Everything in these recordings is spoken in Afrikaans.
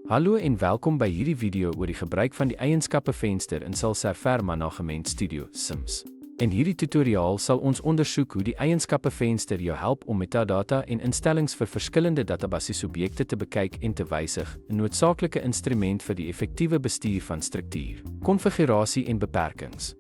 Hallo en welkom by hierdie video oor die gebruik van die eienskappe venster in Server Management Studio Sims. In hierdie tutoriaal sal ons ondersoek hoe die eienskappe venster jou help om metadata en instellings vir verskillende databasiesobjekte te bekyk en te wysig, 'n noodsaaklike instrument vir die effektiewe bestuur van struktuur, konfigurasie en beperkings.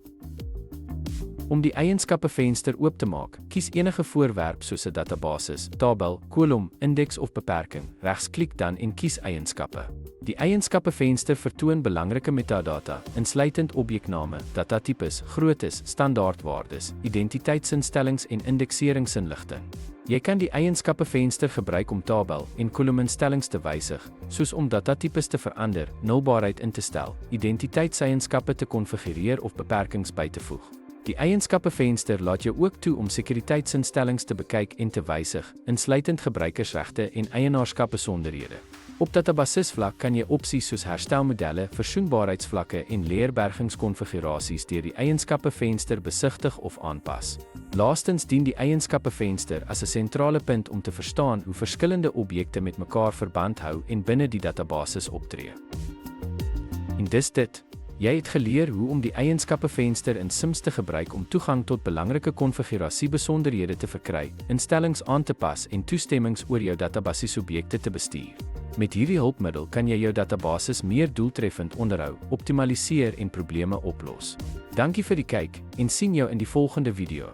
Om die eienskappe venster oop te maak, kies enige voorwerp soos 'n database, tabel, kolom, indeks of beperking. Regsklik dan en kies eienskappe. Die eienskappe venster vertoon belangrike metadata, insluitend objekname, datatipes, groottes, standaardwaardes, identiteitsinstellings en indekseringsinligting. Jy kan die eienskappe venster gebruik om tabel en kolominstellings te wysig, soos om datatipes te verander, nulbaarheid in te stel, identiteitseienskappe te konfigureer of beperkings by te voeg. Die eienskappe venster laat jou ook toe om sekuriteitsinstellings te bekyk en te wysig, insluitend gebruikersregte en eienaarskapbesonderhede. Op databasisvlak kan jy opsies soos herstelmodelle, versoenbaarheidsvlakke en leerbergingskonfigurasies deur die eienskappe venster besigtig of aanpas. Laastens dien die eienskappe venster as 'n sentrale punt om te verstaan hoe verskillende objekte met mekaar verband hou en binne die databasis optree. En dis dit. Jy het geleer hoe om die eienskappe venster in Sims te gebruik om toegang tot belangrike konfigurasiebesonderhede te verkry, instellings aan te pas en toestemmings oor jou databasiesobjekte te bestuur. Met hierdie hulpmiddel kan jy jou databasis meer doeltreffend onderhou, optimaliseer en probleme oplos. Dankie vir die kyk en sien jou in die volgende video.